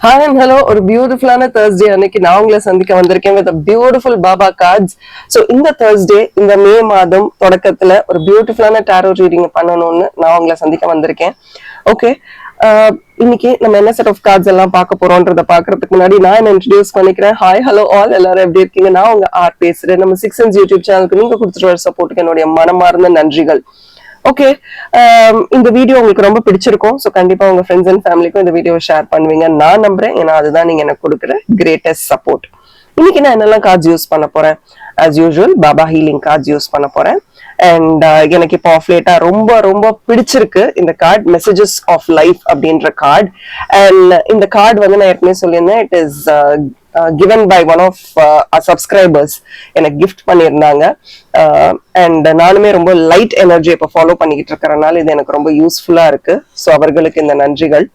Hi and hello, ஒரு பியூட்டிஃபுல்லான Thursday அன்னைக்கு நான் உங்களை சந்திக்க வந்திருக்கேன் with a beautiful Baba cards. So இந்த Thursday இந்த மே மாதம் தொடக்கத்துல ஒரு பியூட்டிஃபுல்லான டாரோ ரீடிங் பண்ணணும்னு நான் உங்களை சந்திக்க வந்திருக்கேன். ஓகே, இன்னைக்கு நம்ம என்ன செட் ஆஃப் கார்ட்ஸ் எல்லாம் பார்க்க போறோம்ன்றத பாக்குறதுக்கு முன்னாடி நான் என்ன இன்ட்ரடியூஸ் பண்ணிக்கிறேன். ஹாய் ஹலோ ஆல், எல்லாரும் எப்படி இருக்கீங்க? நான் உங்க ஆர் பேசுறேன். நம்ம 6 Sense யூடியூப் சேனலுக்கு நீங்க கொடுத்துட்டு வர சப்போர்ட்டுக்கு என்னுடைய மனமார்ந்த நன்றிகள். ஓகே, இந்த வீடியோ உங்களுக்கு ரொம்ப பிடிச்சிருக்கும். ஸோ கண்டிப்பா உங்க ஃப்ரெண்ட்ஸ் அண்ட் ஃபேமிலிக்கும் இந்த வீடியோ ஷேர் பண்ணுவீங்க நான் நம்புறேன். ஏன்னா அதுதான் நீங்க எனக்கு கொடுக்குற கிரேட்டஸ்ட் சப்போர்ட். இன்னைக்கு நான் என்னெல்லாம் கார்ட்ஸ் யூஸ் பண்ண போறேன்? As usual Baba healing cards use பண்ண போறேன். அண்ட் எனக்கு இப்போ ஆஃப் லேட்டா ரொம்ப ரொம்ப பிடிச்சிருக்கு இந்த கார்டு, மெசேஜஸ் ஆஃப் லைஃப் அப்படின்ற கார்டு. அண்ட் இந்த கார்டு வந்து நான் ஏற்கனவே சொல்லியிருந்தேன், it is given by one of our subscribers. எனக்கு கிஃப்ட் பண்ணியிருந்தாங்க. அண்ட் நானுமே ரொம்ப லைட் எனர்ஜி இப்போ ஃபாலோ பண்ணிக்கிட்டு இருக்கிறனால இது எனக்கு ரொம்ப யூஸ்ஃபுல்லா இருக்கு. ஸோ அவர்களுக்கு இந்த நன்றிகள்.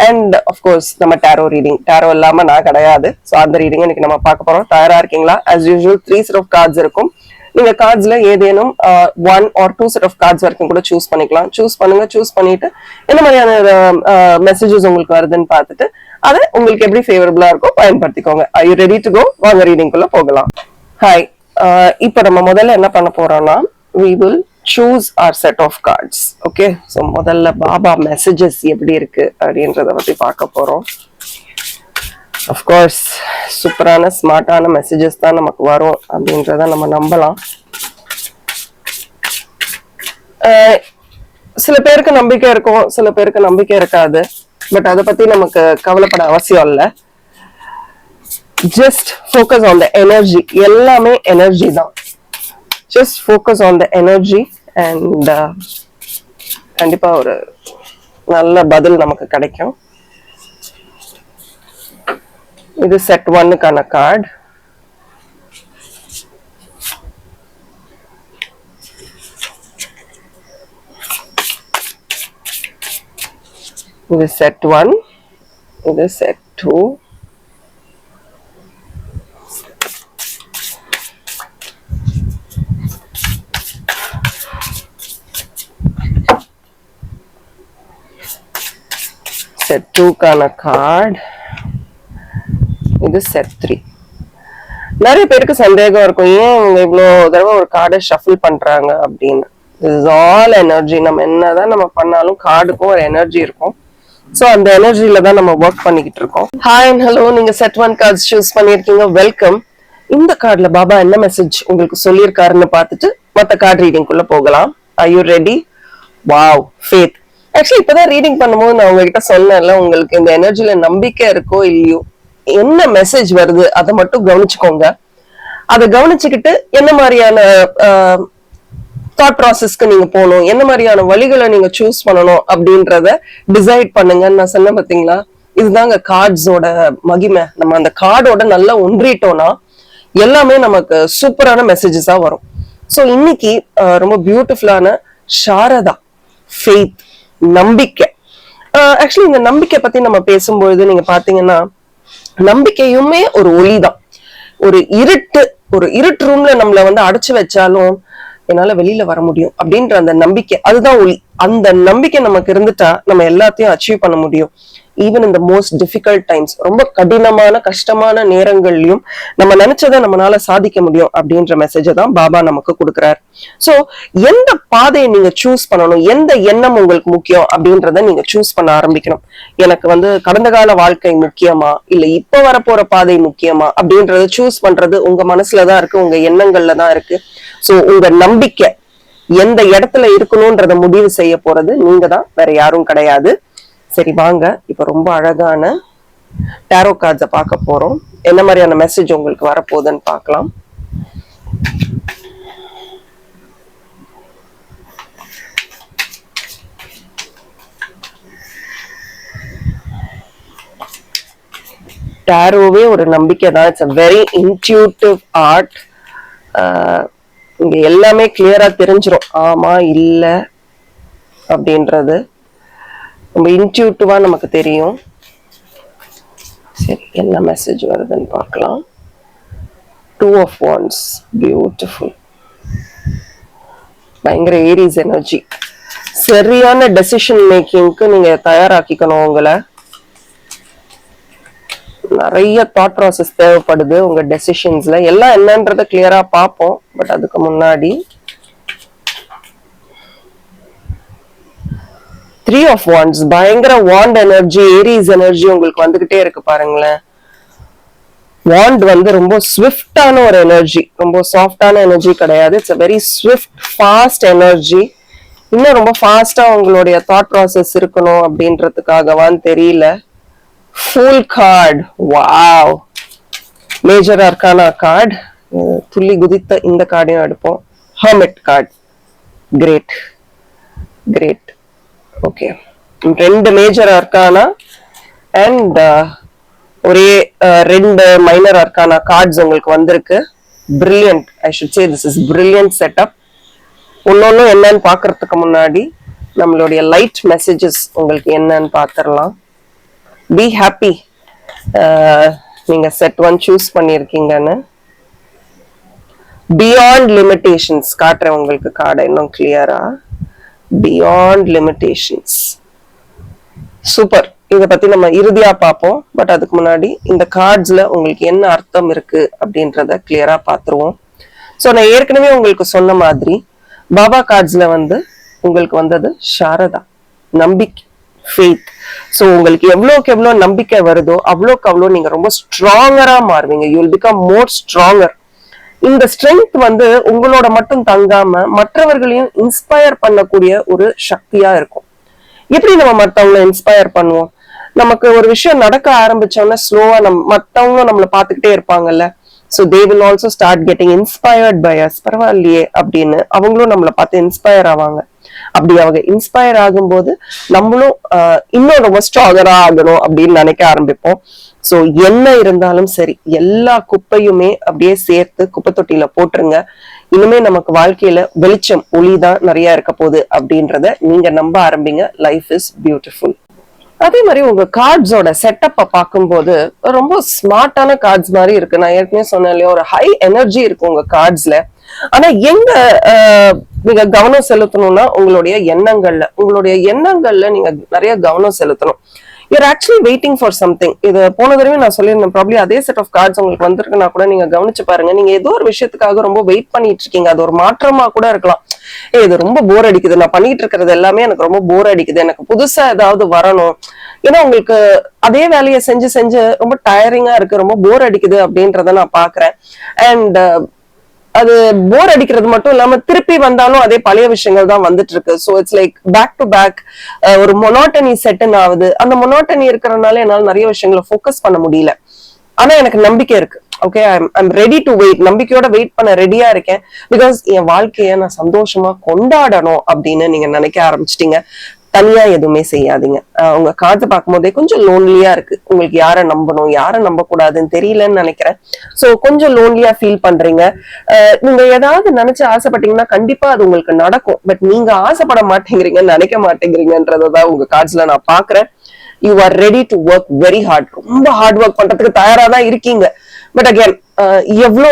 அண்ட் அஃப்கோர்ஸ் நம்ம டேரோ ரீடிங், டேரோ இல்லாம நான் கிடையாது. ஸோ அந்த ரீடிங் இன்னைக்கு நம்ம பார்க்க போறோம். தயாரா இருக்கீங்களா? As usual 3 set of cards இருக்கும். நீங்க கார்ட்ஸ்ல ஏதேனும் 1 or 2 set of cards வரைக்கும் கூட சூஸ் பண்ணிக்கலாம். சூஸ் பண்ணுங்க. சூஸ் பண்ணிட்டு என்ன மாதிரியான மெசேஜஸ் உங்களுக்கு வருதுன்னு பார்த்துட்டு அதை உங்களுக்கு எப்படி ஃபேவரபிளா இருக்கோ பயன்படுத்திக்கோங்க. Are you ready to go? வாங்க ரீடிங் குள்ள போகலாம். ஹாய், இப்போ நம்ம முதல்ல என்ன பண்ண போறோம்னா, we will choose our set of cards. Okay, so முதல்ல பாபா மெசேஜஸ் எப்படி இருக்கு அப்படின்றத பத்தி பார்க்க போறோம். அஃப்கோர்ஸ் சூப்பரான ஸ்மார்ட்டான மெசேஜஸ் தான் நமக்கு வரும் அப்படின்றத நம்ம நம்பலாம். சில பேருக்கு நம்பிக்கை இருக்கும், சில பேருக்கு நம்பிக்கை இருக்காது. பட் அதை பத்தி நமக்கு கவலைப்பட அவசியம் இல்லை. Just focus on the energy. எல்லாமே எனர்ஜி தான். Just focus on the energy and கண்டிப்பா ஒரு நல்ல பதில் நமக்கு கிடைக்கும். இது செட் 1க்கான கார்டு. இது செட் 1, இது செட் 2, செட் 2க்கான கார்டு. இது செட் 3. நிறைய பேருக்கு சந்தேகம் இருக்கும், ஏன் இவங்க இவ்வளோ தடவை ஒரு கார்டை ஷஃபிள் பண்றாங்க அப்படின்னு. Is all energy. நம்ம என்னதான் நம்ம பண்ணாலும் கார்டுக்கும் ஒரு எனர்ஜி இருக்கும். சோ அந்த எனர்ஜில தான் நம்ம ஒர்க் பண்ணிக்கிட்டு இருக்கோம். ஹாய் அண்ட் ஹலோ, நீங்க செட் 1 கார்ட்ஸ் சூஸ் பண்ணிருக்கீங்க, வெல்கம். இந்த கார்டுல பாபா என்ன மெசேஜ் உங்களுக்கு சொல்லியிருக்காருன்னு பார்த்துட்டு மற்ற கார்டு ரீடிங் குள்ள போகலாம். Are you ready? Wow, faith. Actually இப்பதான் ரீடிங் பண்ணும்போது நான் உங்ககிட்ட சொன்னேன்ல, உங்களுக்கு இந்த எனர்ஜில நம்பிக்கை இருக்கோ இல்லையோ, என்ன மெசேஜ் வருது அதை மட்டும் கவனிச்சுக்கோங்க. அதை கவனிச்சுக்கிட்டு என்ன மாதிரியான தாட் ப்ராசஸ்க்கு நீங்க போகணும், என்ன மாதிரியான வழிகளை நீங்க சூஸ் பண்ணணும் அப்படின்றத டிசைட் பண்ணுங்கன்னு நான் சொன்னேன். பாத்தீங்களா, இதுதாங்க கார்ட்ஸோட மகிமை. நம்ம அந்த கார்டோட நல்லா ஒன்றிட்டோம்னா எல்லாமே நமக்கு சூப்பரான மெசேஜஸா வரும். ஸோ இன்னைக்கு ரொம்ப பியூட்டிஃபுல்லான சாரதா, ஃபெய்த், நம்பிக்கை. ஆக்சுவலி இந்த நம்பிக்கை பத்தி நம்ம பேசும்பொழுது நீங்க பாத்தீங்கன்னா, நம்பிக்கையுமே ஒரு ஒளிதான். ஒரு இருட்டு ரூம்ல நம்மள வந்து அடைச்சு வச்சாலும் என்னால வெளியில வர முடியும் அப்படின்ற அந்த நம்பிக்கை, அதுதான் ஒளி. அந்த நம்பிக்கை நமக்கு இருந்துட்டா நம்ம எல்லாத்தையும் அச்சீவ் பண்ண முடியும். ஈவன் இந்த மோஸ்ட் டிஃபிகல்ட் டைம்ஸ், ரொம்ப கடினமான கஷ்டமான நேரங்கள்லயும் நம்ம நினைச்சதை நம்மளால சாதிக்க முடியும் அப்படின்ற மெசேஜை தான் பாபா நமக்கு கொடுக்குறாரு. சோ எந்த பாதையை நீங்க சூஸ் பண்ணணும், எந்த எண்ணம் உங்களுக்கு முக்கியம் அப்படின்றத நீங்க சூஸ் பண்ண ஆரம்பிக்கணும். எனக்கு வந்து கடந்த கால வாழ்க்கை முக்கியமா, இல்ல இப்ப வரப்போற பாதை முக்கியமா அப்படின்றத சூஸ் பண்றது உங்க மனசுலதான் இருக்கு, உங்க எண்ணங்கள்ல தான் இருக்கு. சோ உங்க நம்பிக்கை எந்த இடத்துல இருக்கணும்ன்றத முடிவு செய்ய போறது நீங்க தான், வேற யாரும் கிடையாது. சரி வாங்க, இப்ப ரொம்ப அழகான டாரோ கார்ட்ஸை பார்க்க போறோம். என்ன மாதிரியான மெசேஜ் உங்களுக்கு வரப்போகுதுன்னு பார்க்கலாம். டாரோவே ஒரு நம்பிக்கை தான். It's a very intuitive art. இங்க எல்லாமே கிளியரா தெரிஞ்சிடும், ஆமா இல்ல அப்படின்றது ரொம்ப இன்ட்யூட்டிவா நமக்கு தெரியும். சரி, என்ன மெசேஜ் வருதுன்னு பார்க்கலாம். 2 of Wands, பியூட்டிஃபுல். பயங்கர ஏரிஸ் எனர்ஜி. சரியான டெசிஷன் மேக்கிங்க்கு நீங்க தயாராக்கிக்கணும் உங்களை. நிறைய தாட் ப்ராசஸ் தேவைப்படுது உங்க டெசிஷன்ஸ்ல. எல்லாம் என்னன்றத கிளியரா பார்ப்போம். பட் அதுக்கு முன்னாடி 3 of Wands பயங்கர வாண்ட் எனர்ஜி, ஏரிஸ் எனர்ஜி உங்களுக்கு வந்துகிட்டே இருக்கு பாருங்களேன். வாண்ட் வந்து ரொம்ப ஸ்விஃப்டான ஒரு எனர்ஜி, ரொம்ப சாஃப்டான எனர்ஜி கிடையாது. It's a very swift fast energy. இன்னும் ரொம்ப ஃபாஸ்டா உங்களுடைய தாட் ப்ராசஸ் இருக்கணும் அப்படின்றதுக்காகவான்னு தெரியல. Fool card, wow. Major arcana card, துள்ளி குதித்த இந்த கார்டையும் எடுப்போம். Hermit card, great great. Okay, 2 major arcana and ஒரே 2 மைனர் அர்கானா கார்ட்ஸ் உங்களுக்கு வந்திருக்கு. Brilliant, I should say this is brilliant setup. ஒன்னொன்னு என்னன்னு பாக்குறதுக்கு முன்னாடி நம்மளுடைய லைட் மெசேஜஸ் உங்களுக்கு என்னன்னு பாத்திரலாம். பி ஹாப்பி, நீங்க செட் 1 சூஸ் பண்ணிருக்கீங்கன்னு. பியாண்ட் லிமிடேஷன்ஸ் காட்டுறேன் உங்களுக்கு கார்டை இன்னும் கிளியரா. Beyond limitations, super. இத பத்தி நம்ம இறுதியா பார்ப்போம். பட் அதுக்கு முன்னாடி இந்த கார்ட்ஸ்ல உங்களுக்கு என்ன அர்த்தம் இருக்கு அப்படின்றத கிளியரா பாத்துருவோம். சோ நான் ஏற்கனவே உங்களுக்கு சொன்ன மாதிரி பாபா கார்ட்ஸ்ல வந்து உங்களுக்கு வந்தது சாரதா, நம்பிக்கை, ஃபெய்த். சோ உங்களுக்கு எவ்வளவுக்கு எவ்வளவு நம்பிக்கை வருதோ அவ்வளோக்கு அவ்வளோ நீங்க ரொம்ப ஸ்ட்ராங்கரா மாறுவீங்க. You will become more stronger. இந்த ஸ்ட்ரென்த் வந்து உங்களோட மட்டும் தங்காம மற்றவர்களையும் இன்ஸ்பயர் பண்ணக்கூடிய ஒரு சக்தியா இருக்கும். எப்படி நம்ம மத்தவங்களை இன்ஸ்பயர் பண்ணுவோம்? நமக்கு ஒரு விஷயம் நடக்க ஆரம்பிச்சோம்னா ஸ்லோவா மத்தவங்களும் நம்மளை பாத்துக்கிட்டே இருப்பாங்கல்ல. So they will also start getting inspired by us. பரவாயில்லையே அப்படின்னு அவங்களும் நம்மளை பார்த்து இன்ஸ்பயர் ஆவாங்க. அப்படி அவங்க இன்ஸ்பயர் ஆகும்போது நம்மளும் இன்னும் ரொம்ப ஸ்ட்ராங்கரா ஆகணும் அப்படின்னு நினைக்க ஆரம்பிப்போம். சோ என்ன இருந்தாலும் சரி, எல்லா குப்பையுமே அப்படியே சேர்த்து குப்பை தொட்டியில போட்டுருங்க. இனிமே நமக்கு வாழ்க்கையில வெளிச்சம், ஒளிதான் நிறைய இருக்க போகுது அப்படின்றத நீங்க நம்ப ஆரம்பிங்க. Life is beautiful. அதே மாதிரி உங்க கார்ட்ஸோட செட்டப்ப பார்க்கும்போது ரொம்ப ஸ்மார்ட்டான கார்ட்ஸ் மாதிரி இருக்கு. நான் ஏற்கனவே சொன்னேன் இல்லையா, ஒரு ஹை எனர்ஜி இருக்கு உங்க கார்ட்ஸ்ல. ஆனா எங்க நீங்க கவனம் செலுத்தணும்னா உங்களுடைய எண்ணங்கள்ல நீங்க நிறைய கவனம் செலுத்தணும். You are actually waiting for something. இது போன தடவை நான் சொல்லியிருந்தேன். ப்ராப்ளி அதே செட் ஆஃப் கார்ட்ஸ் உங்களுக்கு வந்திருக்குன்னா கூட நீங்க கவனிச்சு பாருங்க. நீங்க ஏதோ ஒரு விஷயத்துக்காக ரொம்ப வெயிட் பண்ணிட்டு இருக்கீங்க. அது ஒரு மாற்றமா கூட இருக்கலாம். இது ரொம்ப போர் அடிக்குது, நான் பண்ணிட்டு இருக்கிறது எல்லாமே எனக்கு ரொம்ப போர் அடிக்குது, எனக்கு புதுசா ஏதாவது வரணும். ஏன்னா உங்களுக்கு அதே வேலையை செஞ்சு செஞ்சு ரொம்ப டயரிங்கா இருக்கு, ரொம்ப போர் அடிக்குது அப்படின்றத நான் பாக்குறேன். அண்ட் அது போர் அடிக்கிறது மட்டும் இல்லாம திருப்பி வந்தாலும் அதே பழைய விஷயங்கள் தான் வந்துட்டு இருக்கு. So it's like back to back ஒரு மொனோட்டனி செட்டன் ஆகுது. அந்த மொனோட்டனி இருக்கிறதுனால என்னால நிறைய விஷயங்களை ஃபோக்கஸ் பண்ண முடியல. ஆனா எனக்கு நம்பிக்கை இருக்கு. Okay, I'm ready to wait. நம்பிக்கையோட வெயிட் பண்ண ரெடியா இருக்கேன். பிகாஸ் என் வாழ்க்கைய நான் சந்தோஷமா கொண்டாடணும் அப்படின்னு நீங்க நினைக்க ஆரம்பிச்சிட்டீங்க. தனியா எதுவுமே செய்யாதீங்க. உங்க கார்டு பார்க்கும் போதே கொஞ்சம் லோன்லியா இருக்கு. உங்களுக்கு யாரை நம்பணும், யாரை நம்ப கூடாதுன்னு தெரியலன்னு நினைக்கிறேன். சோ கொஞ்சம் லோன்லியா ஃபீல் பண்றீங்க. நீங்க ஏதாவது நினைச்சு ஆசைப்பட்டீங்கன்னா கண்டிப்பா அது உங்களுக்கு நடக்கும். பட் நீங்க ஆசைப்பட மாட்டேங்கிறீங்க, நினைக்க மாட்டேங்கிறீங்கன்றதான் உங்க கார்ட்ஸ்ல நான் பாக்குறேன். You are ready to work very hard. ரொம்ப ஹார்ட் ஒர்க் பண்றதுக்கு தயாரா தான் இருக்கீங்க. பட் அகேன் எவ்வளோ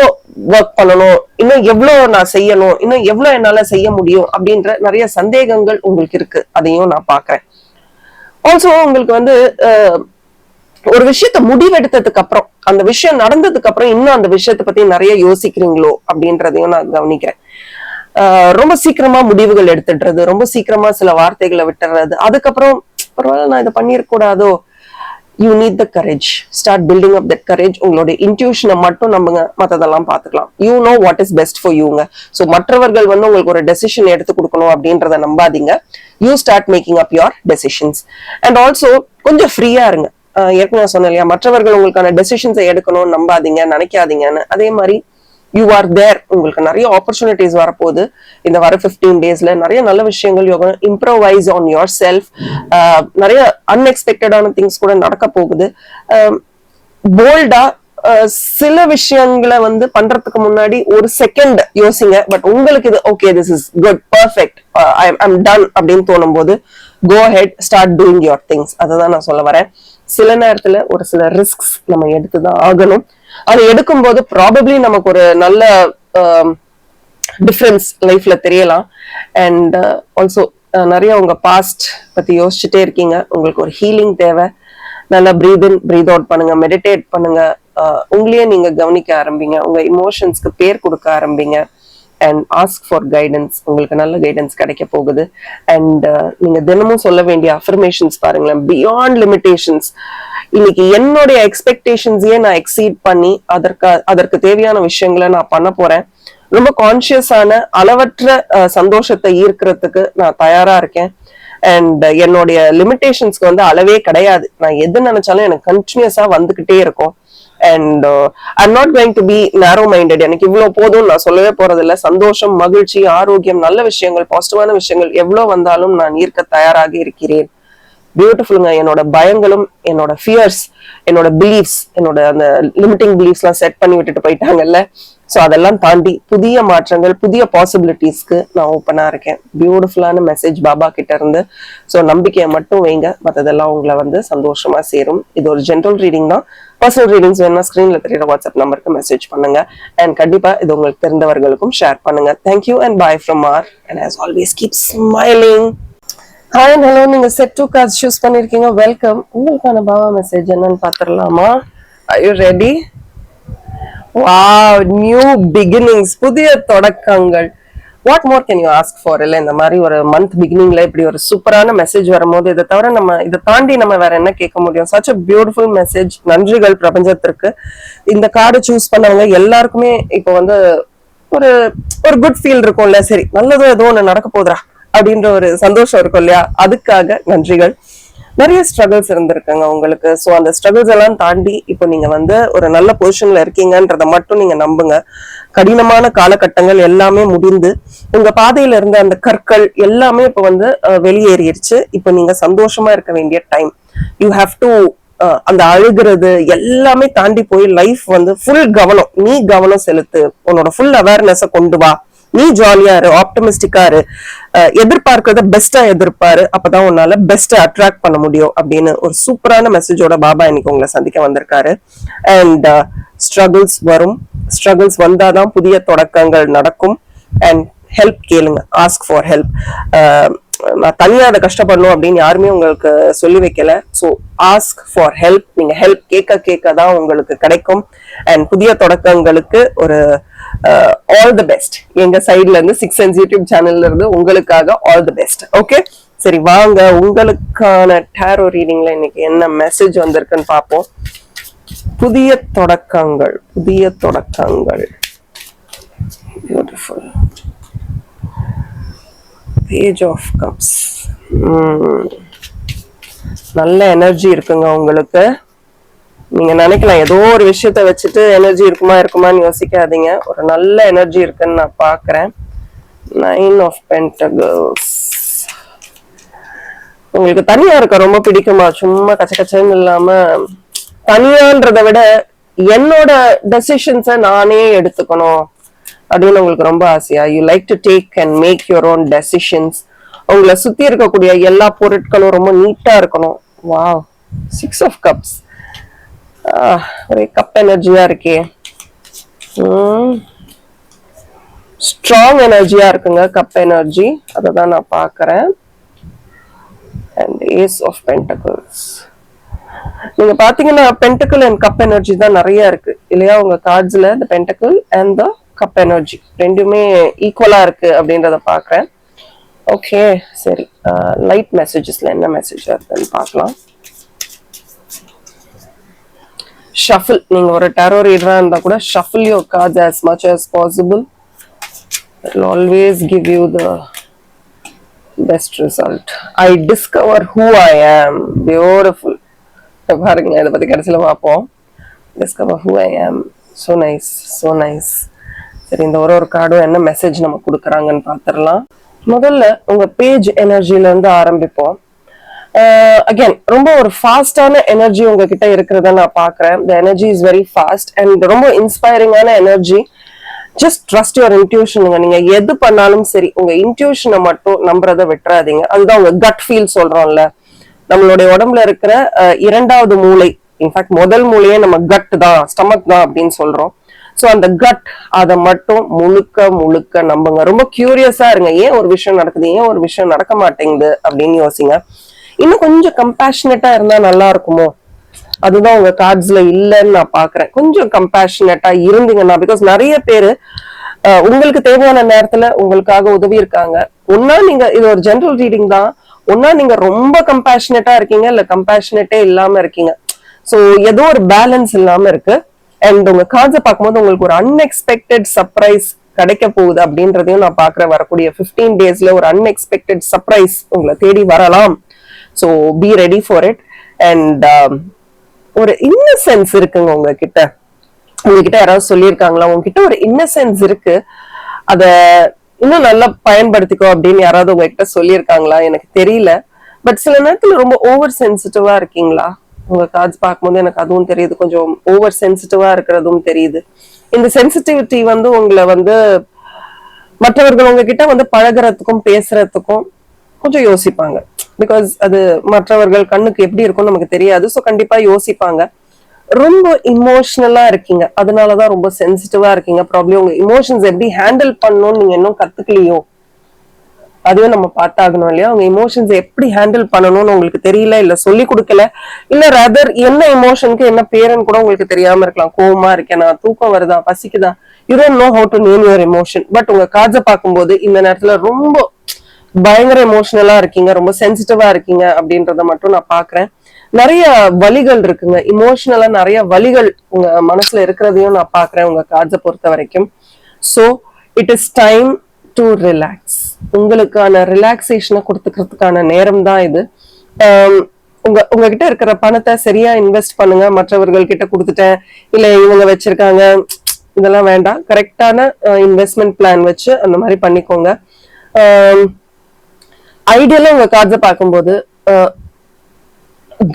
ஒர்க் பண்ணணும், இன்னும் எவ்வளவு நான் செய்யணும், இன்னும் எவ்வளவு என்னால செய்ய முடியும் அப்படின்ற நிறைய சந்தேகங்கள் உங்களுக்கு இருக்கு. அதையும் நான் பாக்குறேன். ஆல்சோ உங்களுக்கு வந்து ஒரு விஷயத்த முடிவெடுத்ததுக்கு அப்புறம், அந்த விஷயம் நடந்ததுக்கு அப்புறம் இன்னும் அந்த விஷயத்த பத்தி நிறைய யோசிக்கிறீங்களோ அப்படின்றதையும் நான் கவனிக்கிறேன். ரொம்ப சீக்கிரமா முடிவுகள் எடுத்துடுறது, ரொம்ப சீக்கிரமா சில வார்த்தைகளை விட்டுறது, அதுக்கப்புறம் பரவாயில்ல நான் இதை பண்ணிருக்கூடாதோ. You need the courage. Start building up that courage. உங்களோட இன்ட்யூஷனை மட்டும் நம்புங்க, மத்ததெல்லாம் பாத்துக்கலாம். You know what is best for youங்க. So மற்றவர்கள் வந்து உங்களுக்கு ஒரு டெசிஷன் எடுத்து கொடுக்கணும் அப்படின்றத நம்பாதீங்க. You start making up your decisions. And also கொஞ்சம் ஃப்ரீயா இருங்க. ஏற்கனவே சொன்னேன் இல்லையா, மற்றவர்கள் உங்களுக்கான டெசிஷன்ஸை எடுக்கணும்னு நம்பாதீங்க, நினைக்காதீங்கன்னு. அதே மாதிரி யூ ஆர் தேர். உங்களுக்கு நிறைய ஆப்பர்ச்சுனிட்டிஸ் வரப்போகுது இந்த வர 15 daysல. நிறைய நல்ல விஷயங்கள், you improvise on your self. நிறைய அன்எக்ஸ்பெக்டடான திங்ஸ் கூட நடக்க போகுது. போல்டா சில விஷயங்களை வந்து பண்றதுக்கு முன்னாடி ஒரு செகண்ட் யோசிங்க. பட் உங்களுக்கு இது okay, this is good, perfect, I'm done அப்படின்னு தோணும் போது go ahead, start doing your things. அததான் நான் சொல்ல வரேன். சில நேரத்துல ஒரு சில ரிஸ்க்ஸ் நம்ம எடுத்துதான் ஆகணும். அதை எடுக்கும் போது ப்ராபப்ளி நமக்கு ஒரு நல்ல டிஃபரன்ஸ் லைஃப்ல தெரியலாம். அண்ட் ஆல்சோ நிறைய உங்க பாஸ்ட் பத்தி யோசிச்சுட்டே இருக்கீங்க. உங்களுக்கு ஒரு ஹீலிங் தேவை. நல்லா பிரீத் இன் பிரீத் அவுட் பண்ணுங்க, மெடிடேட் பண்ணுங்க, உங்களையே நீங்க கவனிக்க ஆரம்பிங்க, உங்க இமோஷன்ஸ்க்கு பேர் கொடுக்க ஆரம்பிங்க. And ask for guidance. உங்களுக்கு நல்ல கைடன்ஸ் கிடைக்க போகுது. அண்ட் நீங்க தினமும் சொல்ல வேண்டிய அஃபர்மேஷன்ஸ் பாருங்களேன், பியாண்ட் லிமிடேஷன்ஸ். இன்னைக்கு என்னுடைய எக்ஸ்பெக்டேஷன்ஸையே நான் எக்ஸீட் பண்ணி அதற்கு தேவையான விஷயங்களை நான் பண்ண போறேன். ரொம்ப கான்சியஸான அளவற்ற சந்தோஷத்தை ஈர்க்கிறதுக்கு நான் தயாரா இருக்கேன். அண்ட் என்னுடைய லிமிடேஷன்ஸ்க்கு வந்து அளவே கிடையாது. நான் எது நினைச்சாலும் எனக்கு கண்டினியூஸா வந்துகிட்டே இருக்கும். And I'm not going to be narrow minded. எனக்கு இவ்வளவு போதும் நான் சொல்லவே போறது இல்லை. சந்தோஷம், மகிழ்ச்சி, ஆரோக்கியம், நல்ல விஷயங்கள், பாசிட்டிவான விஷயங்கள் எவ்வளவு வந்தாலும் நான் ஈர்க்க தயாராக இருக்கிறேன். பியூட்டிஃபுல்லுங்க. என்னோட பயங்களும், என்னோட ஃபியர்ஸ், என்னோட பிலீஃப்ஸ், என்னோட அந்த லிமிட்டிங் பிலீஃப்ஸ் எல்லாம் செட் பண்ணி விட்டுட்டு போயிட்டாங்கல்ல. ஸோ அதெல்லாம் தாண்டி புதிய மாற்றங்கள், புதிய பாசிபிலிட்டிஸ்க்கு நான் ஓப்பனா இருக்கேன். பியூட்டிஃபுல்லான மெசேஜ் பாபா கிட்ட இருந்து. ஸோ நம்பிக்கையை மட்டும் வைங்க, மற்றதெல்லாம் உங்களை வந்து சந்தோஷமா சேரும். இது ஒரு ஜென்ரல் ரீடிங் தான். பர்சனல் ரீடிங்ஸ் வேணா ஸ்கிரீன்ல தெரியுற வாட்ஸ்அப் நம்பருக்கு மெசேஜ் பண்ணுங்க. அண்ட் கண்டிப்பா இது உங்களுக்கு தெரிந்தவர்களுக்கும் ஷேர் பண்ணுங்க. Thank you and bye from R. And as always keep smiling. Hi and hello. நீங்க செட் 2 கார்ட்ஸ் சூஸ் பண்ணிருக்கீங்க. வெல்கம். உங்களுக்கான பாபா மெசேஜ் என்னன்னு பாத்துடலாமா? Are you ready? Wow, new beginnings, புதிய தொடக்கங்கள். What more can you ask for? இல்ல இந்த மாதிரி ஒரு மந்த் பிகினிங்ல இப்படி ஒரு சூப்பரான மெசேஜ் வரும்போது இதை தவிர நம்ம இதை தாண்டி நம்ம வேற என்ன கேட்க முடியும்? Such a beautiful message. நன்றிகள் பிரபஞ்சத்திற்கு. இந்த கார்டு சூஸ் பண்ணவங்க எல்லாருக்குமே இப்போ வந்து ஒரு ஒரு குட் ஃபீல் இருக்கும்ல, சரி நல்லதோ ஏதோ ஒண்ணு நடக்க போதுரா அப்படின்ற ஒரு சந்தோஷம் இருக்கும் இல்லையா? அதுக்காக நன்றிகள். நிறைய ஸ்ட்ரகிள்ஸ் இருந்திருக்குங்க உங்களுக்கு. ஸோ அந்த ஸ்ட்ரகிள்ஸ் எல்லாம் தாண்டி இப்போ நீங்க வந்து ஒரு நல்ல பொசிஷன்ல இருக்கீங்கன்றத மட்டும் நீங்க நம்புங்க. கடினமான காலகட்டங்கள் எல்லாமே முடிந்து உங்க பாதையில இருந்த அந்த கற்கள் எல்லாமே இப்போ வந்து வெளியேறிடுச்சு. இப்போ நீங்க சந்தோஷமா இருக்க வேண்டிய டைம். யூ ஹாவ் டு அந்த அழுகிறது எல்லாமே தாண்டி போய் லைஃப் வந்து ஃபுல் கவனம், நீ கவனம் செலுத்து, உன்னோட ஃபுல் அவேர்னஸை கொண்டு வா, நீ ஜாலியா இரு, ஆப்டமிஸ்டிக்கா இரு, எதிர்பார்க்கறத பெஸ்டா எதிர்பாரு, அப்பதான் உன்னால பெஸ்டா அட்ராக்ட் பண்ண முடியும் அப்படின்னு ஒரு சூப்பரான மெசேஜோட பாபா இன்னைக்கு உங்களை சந்திக்க வந்திருக்காரு. அண்ட் ஸ்ட்ரகிள்ஸ் வரும், ஸ்ட்ரகிள்ஸ் வந்தாதான் புதிய தொடக்கங்கள் நடக்கும். அண்ட் ஹெல்ப் கேளுங்க, ஆஸ்க் ஃபார் ஹெல்ப். நான் தனியா அதை கஷ்டப்படணும் அப்படின்னு யாருமே உங்களுக்கு சொல்லி வைக்கல. So ask for help. நீங்க ஹெல்ப் கேட்க கேட்க தான் உங்களுக்கு கிடைக்கும். அண்ட் புதிய தொடக்கங்களுக்கு ஒரு ஆல் தி பெஸ்ட் எங்க சைட்ல இருந்து, 6 சென்ஸ் யூடியூப் சேனல்ல இருந்து உங்களுக்காக ஆல் தி பெஸ்ட். ஓகே, சரி வாங்க உங்களுக்கான டாரோ ரீடிங்ல இன்னைக்கு என்ன மெசேஜ் வந்திருக்குன்னு பார்ப்போம். புதிய தொடக்கங்கள், புதிய தொடக்கங்கள். பியூட்டிஃபுல். Page of cups. நல்ல எனர்ஜி இருக்குங்க உங்களுக்கு. நீங்க நினைக்கலாம் ஏதோ ஒரு விஷயத்த வச்சுட்டு எனர்ஜி இருக்குமான்னு யோசிக்காதீங்க. ஒரு நல்ல எனர்ஜி இருக்குன்னு நான் பாக்குறேன். 9 ஆஃப் பென்டகிள்ஸ். உங்களுக்கு தனியா இருக்க ரொம்ப பிடிக்குமா? சும்மா கச்சன்னு இல்லாம, தனியான்றதை விட என்னோட டெசிஷன்ஸை நானே எடுத்துக்கணும் அப்படின்னு உங்களுக்கு ரொம்ப ஆசையா? You like to take and make your own decisions. உங்களை சுத்தி இருக்கக்கூடிய எல்லா பொருட்களும் ரொம்ப நீட்டா இருக்கணும். Wow, 6 of cups. ஒரே கப் எனர்ஜியா இருக்கே. ஸ்ட்ராங் எனர்ஜியா இருக்குங்க கப் எனர்ஜி. அததான் நான் பாக்குறேன். And ace of pentacles. நீங்க பாத்தீங்கன்னா பென்டகிள் அண்ட் கப் எனர்ஜி தான் நிறைய இருக்கு இல்லையா உங்க கார்ட்ஸ்ல? இந்த பென்டகிள் அண்ட் த கப் எனர்ஜி ரெண்டுமே ஈக்குவலா இருக்கு அப்படின்றத பாக்குறேன். ஓகே, சரி. லைட் மெசேஜஸ்ல என்ன மெசேஜ் இருக்குன்னு பார்க்கலாம். ஷஃபிள். நீங்க ஒரு டாரோ ரீடரா இருந்தா கூட shuffle your cards as much as possible. It will always give you the best result. I discover who I am. Beautiful. பாருங்க, இதை பத்தி கடைசியில பார்ப்போம். Discover who I am. So nice, so nice. சரி, இந்த ஒரு கார்டும் என்ன மெசேஜ் நம்ம கொடுக்குறாங்கன்னு பார்த்துடலாம். முதல்ல உங்க பேஜ் எனர்ஜில இருந்து ஆரம்பிப்போம். அகைன் ரொம்ப ஒரு ஃபாஸ்டான எனர்ஜி உங்ககிட்ட இருக்கிறத நான் பாக்குறேன். The energy is very fast and ரொம்ப இன்ஸ்பைரிங்கான எனர்ஜி. ஜஸ்ட் ட்ரஸ்ட் யுவர் இன்ட்யூஷனுங்க. நீங்க எது பண்ணாலும் சரி உங்க இன்ட்யூஷனை மட்டும் நம்புறத விட்டுறாதீங்க. அதுதான் உங்க கட் ஃபீல் சொல்றோம்ல. நம்மளுடைய உடம்புல இருக்கிற இரண்டாவது மூளை, இன்ஃபேக்ட் முதல் மூளையே நம்ம கட் தான், ஸ்டமக் தான் அப்படின்னு சொல்றோம். சோ அந்த கட், அதை மட்டும் முழுக்க முழுக்க நம்புங்க. ரொம்ப கியூரியஸா இருங்க. ஏன் ஒரு விஷயம் நடக்குது, ஏன் ஒரு விஷயம் நடக்க மாட்டேங்குது அப்படின்னு யோசிங்க. இன்னும் கொஞ்சம் கம்பேஷனேட்டா இருந்தா நல்லா இருக்குமோ அதுதான் உங்க கார்ட்ஸ்ல இல்லைன்னு நான் பாக்குறேன். கொஞ்சம் கம்பேஷனேட்டா இருந்தீங்கன்னா, பிகாஸ் நிறைய பேரு உங்களுக்கு தேவையான நேரத்துல உங்களுக்காக உதவி இருக்காங்க. ஒன்னா நீங்க இது ஒரு ஜெனரல் ரீடிங் தான், ஒன்னா நீங்க ரொம்ப கம்பேஷனேட்டா இருக்கீங்க, இல்ல கம்பேஷனேட்டே இல்லாம இருக்கீங்க. சோ ஏதோ ஒரு பேலன்ஸ் இல்லாம இருக்கு. அண்ட் உங்க கார்ட்ஸை பார்க்கும்போது உங்களுக்கு ஒரு அன்எக்ஸ்பெக்டட் சர்ப்ரைஸ் கிடைக்க போகுது அப்படின்றதையும் நான் பாக்குறேன். வரக்கூடிய 15 டேஸ்ல ஒரு அன்எக்ஸ்பெக்டட் சர்ப்ரைஸ் உங்களை தேடி வரலாம். So be ready for it. And ஒரு இன்னசென்ஸ் இருக்குங்க உங்ககிட்ட. உங்ககிட்ட யாராவது சொல்லியிருக்காங்களா உங்ககிட்ட ஒரு இன்னசென்ஸ் இருக்கு, அத இன்னும் நல்லா பயன்படுத்திக்கோ அப்படின்னு யாராவது உங்ககிட்ட சொல்லியிருக்காங்களா எனக்கு தெரியல. பட் சில நேரத்துல ரொம்ப ஓவர் சென்சிட்டிவா இருக்கீங்களா? உங்க கார்ட்ஸ் பார்க்கும்போது எனக்கு அதுவும் தெரியுது, கொஞ்சம் ஓவர் சென்சிட்டிவா இருக்கிறதும் தெரியுது. இந்த சென்சிட்டிவிட்டி வந்து உங்களை வந்து மற்றவர்கள் உங்ககிட்ட வந்து பழகிறதுக்கும் பேசுறதுக்கும் கொஞ்சம் யோசிப்பாங்க. பிகாஸ் அது மற்றவர்கள் கண்ணுக்கு எப்படி இருக்கும்னு நமக்கு தெரியாது. ஸோ கண்டிப்பா யோசிப்பாங்க. ரொம்ப இமோஷனலா இருக்கீங்க, அதனாலதான் ரொம்ப சென்சிட்டிவா இருக்கீங்க. ப்ராப்ளம் உங்க இமோஷன்ஸ் எப்படி ஹேண்டில் பண்ணணும்னு நீங்க இன்னும் கத்துக்கலையோ, அதுவே நம்ம பார்த்தாகணும் இல்லையா? உங்க இமோஷன்ஸ் எப்படி ஹேண்டில் பண்ணணும்னு உங்களுக்கு தெரியல, இல்ல சொல்லி கொடுக்கல, இல்ல ரதர் என்ன இமோஷனுக்கு என்ன பேருன்னு கூட உங்களுக்கு தெரியாம இருக்கலாம். கோவமா இருக்கேன், நான் தூக்கம் வருதா, பசிக்குதா, you don't know how to name your emotion. But உங்க கார்ட்ஸை பார்க்கும்போது இந்த நேரத்துல ரொம்ப பயங்கர எமோஷனலா இருக்கீங்க, ரொம்ப சென்சிட்டிவா இருக்கீங்க அப்படின்றத மட்டும் நான் பாக்குறேன். நிறைய வலிகள் இருக்குங்க, இமோஷனலா நிறைய வலிகள் உங்க மனசுல இருக்கிறதையும் நான் பாக்குறேன் உங்க கார்ட்ஸை பொறுத்த வரைக்கும். So it is time to relax. உங்களுக்கான ரிலாக்ஸேஷனை கொடுத்துக்கிறதுக்கான நேரம் தான் இது. உங்ககிட்ட இருக்கிற பணத்தை சரியா இன்வெஸ்ட் பண்ணுங்க. மற்றவர்கள் கிட்ட கொடுத்துட்டேன், இல்ல இவங்க வச்சிருக்காங்க, இதெல்லாம் வேண்டாம். கரெக்டான இன்வெஸ்ட்மெண்ட் பிளான் வச்சு அந்த மாதிரி பண்ணிக்கோங்க. ஐடியலா உங்க கார்ட்ஸை பார்க்கும்போது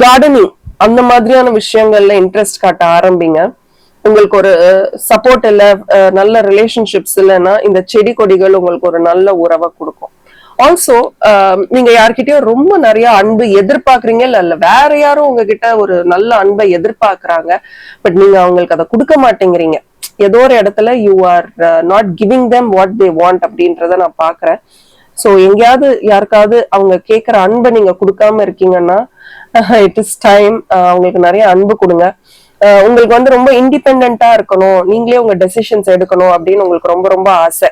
கார்டனிங் அந்த மாதிரியான விஷயங்கள்ல இன்ட்ரெஸ்ட் காட்ட ஆரம்பிங்க. உங்களுக்கு ஒரு சப்போர்ட் இல்ல, நல்ல ரிலேஷன்ஷிப்ஸ் இல்லைன்னா இந்த செடி கொடிகள் உங்களுக்கு ஒரு நல்ல உறவை கொடுக்கும். ஆல்சோ நீங்க யார்கிட்டயும் ரொம்ப நிறைய அன்பு எதிர்பார்க்கறீங்க, இல்ல வேற யாரும் உங்ககிட்ட ஒரு நல்ல அன்பை எதிர்பார்க்கறாங்க, பட் நீங்க அவங்களுக்கு அதை கொடுக்க மாட்டேங்கிறீங்க. ஏதோ ஒரு இடத்துல you are not giving them what they want அப்படின்றத நான் பாக்குறேன். சோ எங்கேயாவது யாருக்காவது அவங்க கேட்கிற அன்பை நீங்க கொடுக்காம இருக்கீங்கன்னா இட் இஸ் டைம் அவங்களுக்கு நிறைய அன்பு கொடுங்க. உங்களுக்கு வந்து ரொம்ப இண்டிபெண்டா இருக்கணும், நீங்களே உங்க டெசிஷன்ஸ் எடுக்கணும் அப்படின்னு உங்களுக்கு ரொம்ப ரொம்ப ஆசை.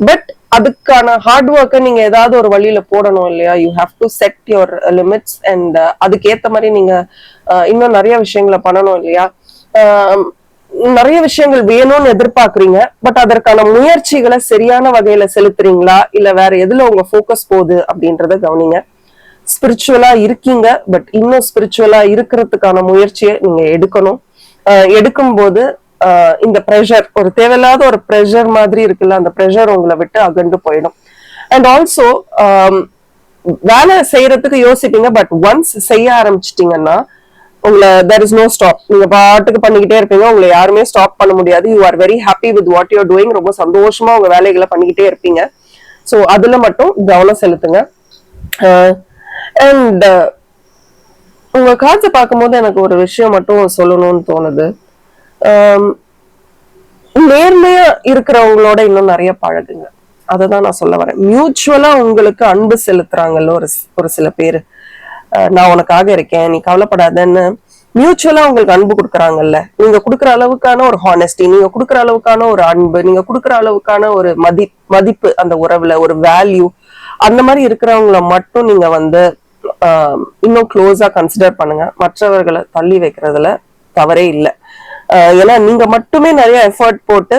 பட் அதுக்கான ஹார்ட் ஒர்க்கை நீங்க ஏதாவது ஒரு வழியில போடணும் இல்லையா? You have to set your limits and அதுக்கேத்த மாதிரி நீங்க இன்னும் நிறைய விஷயங்களை பண்ணணும் இல்லையா? நிறைய விஷயங்கள் வேணும்னு எதிர்பார்க்கறீங்க, பட் அதற்கான முயற்சிகளை சரியான வகையில செலுத்துறீங்களா, இல்ல வேற எதுல உங்க போக்கஸ் போகுது அப்படின்றத கவனிங்க. ஸ்பிரிச்சுவலா இருக்கீங்க, பட் இன்னும் ஸ்பிரிச்சுவலா இருக்கிறதுக்கான முயற்சியை நீங்க எடுக்கணும். எடுக்கும் போது இந்த ப்ரெஷர், ஒரு தேவையில்லாத ஒரு ப்ரெஷர் மாதிரி இருக்குல்ல, அந்த ப்ரெஷர் உங்களை விட்டு அகண்டு போயிடும். அண்ட் ஆல்சோ வேலை செய்யறதுக்கு யோசிப்பீங்க, பட் ஒன்ஸ் செய்ய ஆரம்பிச்சிட்டீங்கன்னா உங்களை there is no stop. நீங்க பாட்டுக்கு பண்ணிக்கிட்டே இருப்பீங்க, உங்களை யாருமே ஸ்டாப் பண்ண முடியாது. You are very happy with what you are doing. ரொம்ப சந்தோஷமா உங்க வேலைகளை பண்ணிக்கிட்டே இருப்பீங்க. ஸோ அதுல மட்டும் கவனம் செலுத்துங்க. அண்ட் உங்க கார்ட்ஸை பார்க்கும்போது எனக்கு ஒரு விஷயம் மட்டும் சொல்லணும்னு தோணுது. நேர்மையா இருக்கிறவங்களோட இன்னும் நிறைய பழகுங்க, அததான் நான் சொல்ல வரேன். மியூச்சுவலா உங்களுக்கு அன்பு செலுத்துறாங்கல்ல ஒரு சில பேரு, நான் உனக்காக இருக்கேன், நீ கவலைப்படாதன்னு மியூச்சுவலா உங்களுக்கு அன்பு கொடுக்குறாங்கல்ல. நீங்க கொடுக்குற அளவுக்கான ஒரு ஹானஸ்டி, நீங்க கொடுக்குற அளவுக்கான ஒரு அன்பு, நீங்க கொடுக்குற அளவுக்கான ஒரு மதிப்பு அந்த உறவுல ஒரு வேல்யூ, அந்த மாதிரி இருக்கிறவங்கள மட்டும் நீங்க வந்து இன்னும் க்ளோஸா கன்சிடர் பண்ணுங்க. மற்றவர்களை தள்ளி வைக்கிறதுல தவறே இல்லை. ஏன்னா நீங்க மட்டுமே நிறைய எஃபர்ட் போட்டு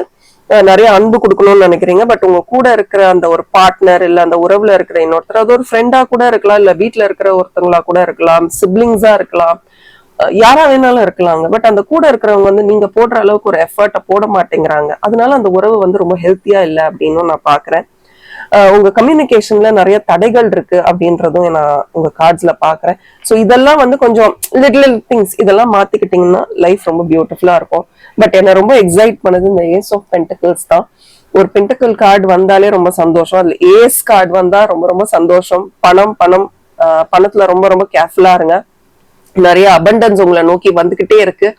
நிறைய அன்பு கொடுக்கணும்னு நினைக்கிறீங்க, பட் உங்க கூட இருக்கிற அந்த ஒரு பார்ட்னர், இல்ல அந்த உறவுல இருக்கிற இன்னொருத்தர், அது ஒரு ஃப்ரெண்டா கூட இருக்கலாம், இல்ல வீட்டுல இருக்கிற ஒருத்தங்களா கூட இருக்கலாம், சிப்ளிங்ஸா இருக்கலாம், யாரா வேணாலும் இருக்கலாங்க. பட் அந்த கூட இருக்கிறவங்க வந்து நீங்க போடுற அளவுக்கு ஒரு எஃபர்ட்டை போட மாட்டேங்கிறாங்க. அதனால அந்த உறவு வந்து ரொம்ப ஹெல்த்தியா இல்லை அப்படின்னு நான் பாக்குறேன். உங்க கம்யூனிகேஷன்ல நிறைய தடைகள் இருக்கு அப்படின்றதும் நான் உங்க கார்ட்ஸ்ல பாக்குறேன். ஸோ இதெல்லாம் வந்து கொஞ்சம் லிட்டில் திங்ஸ், இதெல்லாம் மாத்திக்கிட்டீங்கன்னா லைஃப் ரொம்ப பியூட்டிஃபுல்லா இருக்கும். பட் என்ன ரொம்ப எக்ஸைட் பண்ணது இந்த ஏஸ் ஆஃப் பென்டக்கிள்ஸ் தான். ஒரு பென்டக்கிள் கார்டு வந்தாலே ரொம்ப சந்தோஷம், அதுல ஏஸ் கார்டு வந்தா ரொம்ப ரொம்ப சந்தோஷம். பணத்துல ரொம்ப ரொம்ப கேர்ஃபுல்லா இருங்க. நிறைய அபண்டன்ஸ் உங்களை நோக்கி வந்துகிட்டே இருக்கு.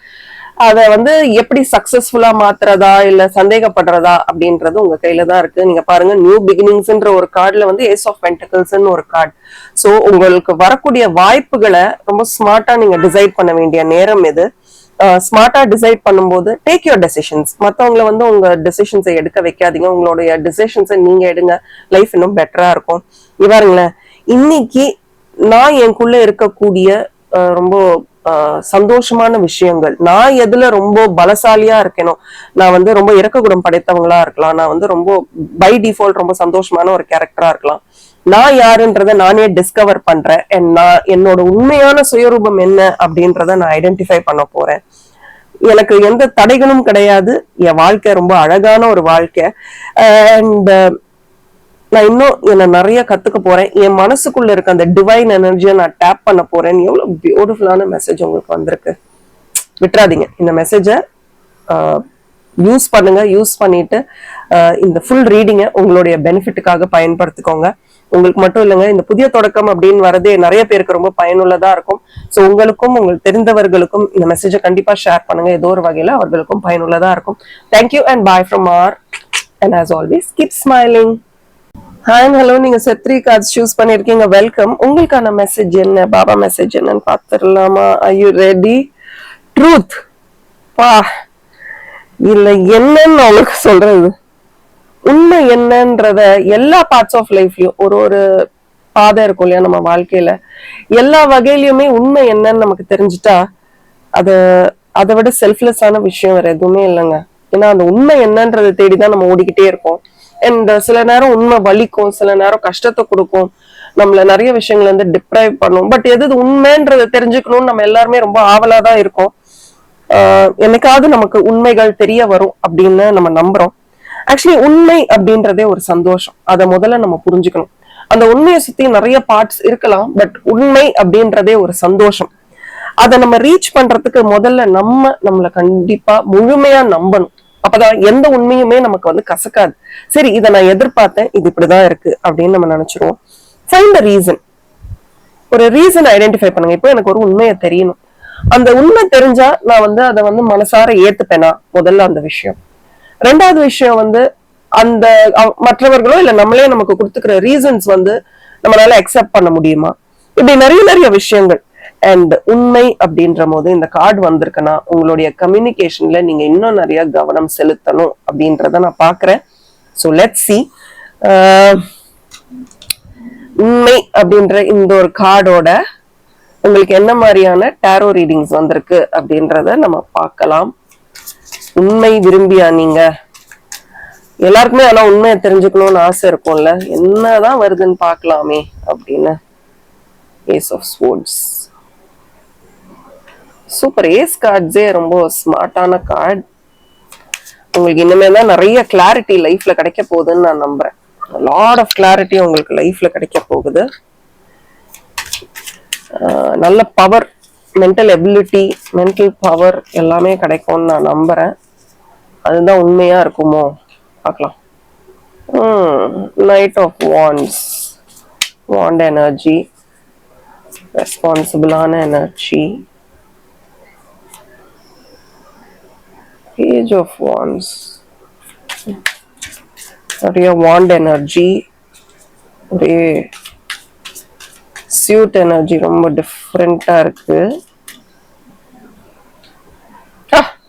அதை வந்து எப்படி சக்சஸ்ஃபுல்லா மாத்துறதா இல்ல சந்தேகப்படுறதா அப்படின்றது உங்க கையில தான் இருக்கு. நீங்க பாருங்க, நியூ பிகினிங்ஸ்ன்ற ஒரு கார்டுல வந்து ஏஸ் ஆஃப் பென்டக்கிள்ஸ்ன்னு ஒரு கார்டு. சோ உங்களுக்கு வரக்கூடிய வாய்ப்புகளை ரொம்ப ஸ்மார்ட்டா நீங்க டிசைட் பண்ண வேண்டிய நேரம் இது. ஸ்மார்ட்டா டிசைட் பண்ணும்போது டேக் யுவர் டெசிஷன்ஸ். மத்தவங்களை வந்து உங்க டெசிஷன்ஸை எடுக்க வைக்காதீங்க, உங்களுடைய டெசிஷன்ஸை நீங்க எடுங்க. லைஃப் இன்னும் பெட்டரா இருக்கும். இவருங்களேன், இன்னைக்கு நான் எனக்குள்ள இருக்கக்கூடிய ரொம்ப சந்தோஷமான விஷயங்கள், நான் எதுல ரொம்ப பலசாலியா இருக்கேனோ, நான் வந்து ரொம்ப இரக்க குணம் படைத்தவங்களா இருக்கலாம், நான் வந்து ரொம்ப பை டிஃபால்ட் ரொம்ப சந்தோஷமான ஒரு கேரக்டரா இருக்கலாம். நான் யாருன்றத நானே டிஸ்கவர் பண்றேன். நான் என்னோட உண்மையான சுயரூபம் என்ன அப்படின்றத நான் ஐடென்டிஃபை பண்ண போறேன். எனக்கு எந்த தடைகளும் கிடையாது. என் வாழ்க்கை ரொம்ப அழகான ஒரு வாழ்க்கை. அண்ட் நான் இன்னும் என்ன நிறைய கத்துக்க போறேன். என் மனசுக்குள்ள இருக்க அந்த டிவைன் எனர்ஜியை நான் டேப் பண்ண போறேன். எவ்வளவு பியூட்டிஃபுல்லான மெசேஜ் உங்களுக்கு வந்திருக்கு. விட்டுறாதீங்க, இந்த மெசேஜை யூஸ் பண்ணுங்க. யூஸ் பண்ணிட்டு இந்த ஃபுல் ரீடிங்கை உங்களுடைய பெனிஃபிட்டுக்காக பயன்படுத்திக்கோங்க. உங்களுக்கு மட்டும் இல்லைங்க, இந்த புதிய தொடக்கம் அப்படின்னு வரதே நிறைய பேருக்கு ரொம்ப பயனுள்ளதா இருக்கும். ஸோ உங்களுக்கும் உங்களுக்கு தெரிந்தவர்களுக்கும் இந்த மெசேஜை கண்டிப்பா ஷேர் பண்ணுங்க. ஏதோ ஒரு வகையில அவர்களுக்கும் பயனுள்ளதா இருக்கும். Thank you and bye from R. And as always keep smiling. Hi and hello, நீங்க செட் 3 கார்ட்ஸ் சூஸ் பண்ணிருக்கீங்க. வெல்கம். உங்களுக்கான மெசேஜ் என்ன, பாபா மெசேஜ் என்னன்னு பாத்துடலாமா? Are you ready? ட்ரூத். பா, இல்ல என்னன்னு உங்களுக்கு சொல்றது, உண்மை என்னன்றத எல்லா பார்ட்ஸ் ஆஃப் லைஃப்லயும் ஒரு பாதை இருக்கும் இல்லையா நம்ம வாழ்க்கையில, எல்லா வகையிலயுமே உண்மை என்னன்னு நமக்கு தெரிஞ்சுட்டா அதை விட செல்ஃப்லெஸ்ஸான விஷயம் வேற எதுவுமே இல்லைங்க. ஏன்னா அந்த உண்மை என்னன்றதை தேடிதான் நம்ம ஓடிக்கிட்டே இருக்கோம். அண்ட் சில நேரம் உண்மை வலிக்கும், சில நேரம் கஷ்டத்தை கொடுக்கும், நம்மள நிறைய விஷயங்கள் வந்து டிப்ரைவ் பண்ணும். பட் எது உண்மைன்றதை தெரிஞ்சுக்கணும்னு நம்ம எல்லாருமே ரொம்ப ஆவலாதான் இருக்கோம். என்னைக்காவது நமக்கு உண்மைகள் தெரிய வரும் அப்படின்னு நம்ம நம்புறோம். ஆக்சுவலி உண்மை அப்படின்றதே ஒரு சந்தோஷம். அதை முதல்ல நம்ம புரிஞ்சுக்கணும். அந்த உண்மையை சுத்தி நிறைய பார்ட்ஸ் இருக்கலாம், பட் உண்மை அப்படின்றதே ஒரு சந்தோஷம். அதை நம்ம ரீச் பண்றதுக்கு முதல்ல நம்மளை கண்டிப்பா முழுமையா நம்பணும். அப்பதான் எந்த உண்மையுமே நமக்கு வந்து கசக்காது. சரி, இதை நான் எதிர்பார்த்தேன், இது இப்படிதான் இருக்கு அப்படின்னு நம்ம நினைச்சிருவோம். Find the reason. ஒரு ரீசன் ஐடென்டிஃபை பண்ணுங்க. இப்போ எனக்கு ஒரு உண்மையை தெரியணும். அந்த உண்மை தெரிஞ்சா நான் வந்து அதை வந்து மனசார ஏத்துப்பேனா, முதல்ல அந்த விஷயம். ரெண்டாவது விஷயம் வந்து அந்த மற்றவர்களோ இல்ல நம்மளே நமக்கு கொடுத்துக்கிற ரீசன்ஸ் வந்து நம்மளால அக்செப்ட் பண்ண முடியுமா, இப்படி நிறைய விஷயங்கள். அண்ட் உண்மை அப்படின்ற போது இந்த கார்டு வந்திருக்குன்னா உங்களுடைய கம்யூனிகேஷன்ல நீங்க இன்னும் நிறைய கவனம் செலுத்தணும் அப்படின்றத நான் பாக்குறேன். ஸோ லெட்ஸ் சி உண்மை அப்படின்ற இந்த ஒரு கார்டோட உங்களுக்கு என்ன மாதிரியான டேரோ ரீடிங்ஸ் வந்திருக்கு அப்படின்றத நம்ம பார்க்கலாம். உண்மை விரும்பியா நீங்க? எல்லாருக்குமே ஆனா உண்மையை தெரிஞ்சுக்கணும்னு ஆசை இருக்கும்ல, என்னதான் வருதுன்னு பார்க்கலாமே அப்படின்னு. Ace of swords. Super. Ace கார்ட்ஸே ரொம்ப ஸ்மார்ட்டான கார்டு. உங்களுக்கு இனிமே தான் நிறைய கிளாரிட்டி லைஃப்ல கிடைக்க போகுதுன்னு நான் நம்புறேன். லாட் ஆஃப் கிளாரிட்டி உங்களுக்கு லைஃப்ல கிடைக்க போகுது. நல்ல power, mental ability, mental power எல்லாமே கிடைக்கும்னு நான் நம்புறேன். அதுதான் உண்மையா இருக்குமோ பார்க்கலாம். Knight of wands, wand energy, ரெஸ்பான்சிபிளான எனர்ஜி. Page of Wands, நிறைய வாண்ட் எனர்ஜி, ஒரே சியூட் எனர்ஜி ரொம்ப டிஃப்ரெண்டா இருக்கு.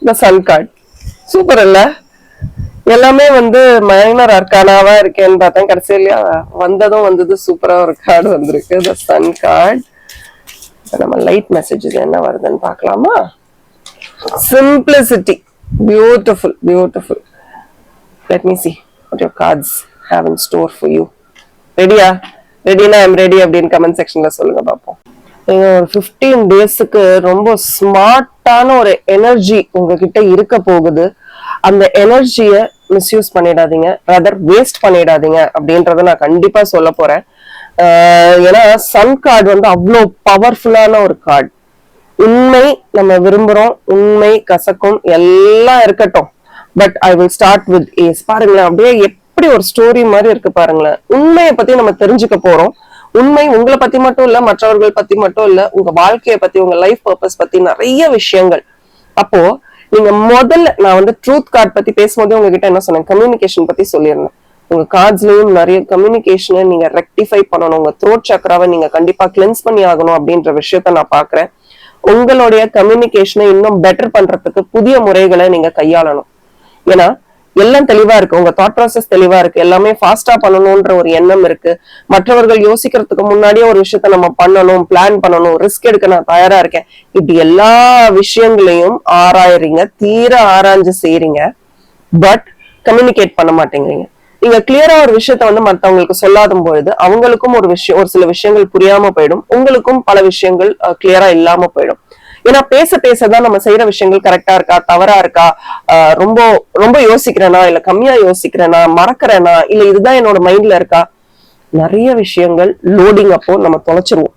the sun card. சூப்பர் இல்ல? எல்லாமே வந்து மைனர் அர்கானாவா இருக்கேன்னு பார்த்தேன், கடைசியில வந்ததும் வந்தது சூப்பரா ஒரு கார்டு வந்திருக்கு, the sun card. நம்ம லைட் மெசேஜஸ் என்ன வருதுன்னு பார்க்கலாமா? Simplicity. Beautiful, beautiful. Let me see what your cards have in store for you. ரெடியா? ரெடினா ஐம் ரெடி அப்படின்னு கமெண்ட் செக்ஷன்ல சொல்லுங்க பார்ப்போம். நீங்க ஒரு 15 டேஸ்க்கு ரொம்ப ஸ்மார்ட்டான ஒரு எனர்ஜி உங்ககிட்ட இருக்க போகுது. அந்த எனர்ஜியை மிஸ்யூஸ் பண்ணிடாதீங்க, ரதர் வேஸ்ட் பண்ணிடாதீங்க அப்படின்றத நான் கண்டிப்பா சொல்ல போறேன். ஏன்னா சன் கார்டு வந்து அவ்வளோ பவர்ஃபுல்லான ஒரு கார்டு. உண்மை நம்ம விரும்புறோம், உண்மை கசக்கும் எல்லாம் இருக்கட்டும், but I will start with ace. பாருங்களேன், அப்படியே எப்படி ஒரு ஸ்டோரி மாதிரி இருக்கு பாருங்களேன். உண்மையை பத்தி நம்ம தெரிஞ்சுக்க போறோம். உண்மை உங்களை பத்தி மட்டும் இல்ல, மற்றவர்கள் பத்தி மட்டும் இல்ல, உங்க வாழ்க்கையை பத்தி, உங்க லைஃப் பர்பஸ் பத்தி நிறைய விஷயங்கள். அப்போ நீங்க முதல்ல நான் வந்து ட்ரூத் கார்டு பத்தி பேசும்போது உங்ககிட்ட என்ன சொன்னேன், கம்யூனிகேஷன் பத்தி சொல்லியிருந்தேன். உங்க கார்ட்ஸ்லயும் நிறைய கம்யூனிகேஷனை நீங்க ரெக்டிஃபை பண்ணணும். உங்க த்ரோட் சக்கராவை நீங்க கண்டிப்பா கிளென்ஸ் பண்ணி ஆகணும் அப்படின்ற விஷயத்த நான் பாக்குறேன். உங்களுடைய கம்யூனிகேஷனை இன்னும் பெட்டர் பண்றதுக்கு புதிய முறைகளை நீங்க கையாளணும். ஏன்னா எல்லாம் தெளிவா இருக்கு, உங்க தாட் ப்ராசஸ் தெளிவா இருக்கு, எல்லாமே ஃபாஸ்டா பண்ணணும்ன்ற ஒரு எண்ணம் இருக்கு. மற்றவர்கள் யோசிக்கிறதுக்கு முன்னாடியே ஒரு விஷயத்த நம்ம பண்ணணும், பிளான் பண்ணணும், ரிஸ்க் எடுக்க நான் தயாரா இருக்கேன். இப்படி எல்லா விஷயங்களையும் ஆராயறீங்க, தீர ஆராய்ஞ்சு செய்றீங்க. பட் கம்யூனிகேட் பண்ண மாட்டேங்கிறீங்க. நீங்க கிளியரா ஒரு விஷயத்த வந்து மத்தவங்களுக்கு சொல்லாத பொழுது அவங்களுக்கும் ஒரு சில விஷயங்கள் புரியாம போயிடும், உங்களுக்கும் பல விஷயங்கள் கிளியரா இல்லாம போயிடும். ஏன்னா பேச பேசதான் நம்ம செய்யற விஷயங்கள் கரெக்டா இருக்கா, தவறா இருக்கா, ரொம்ப ரொம்ப யோசிக்கிறேனா, இல்ல கம்மியா யோசிக்கிறேனா, மறக்கிறேனா, இல்ல இதுதான் என்னோட மைண்ட்ல இருக்கா, நிறைய விஷயங்கள் லோடிங் அப்போ நம்ம தொலைச்சிருவோம்.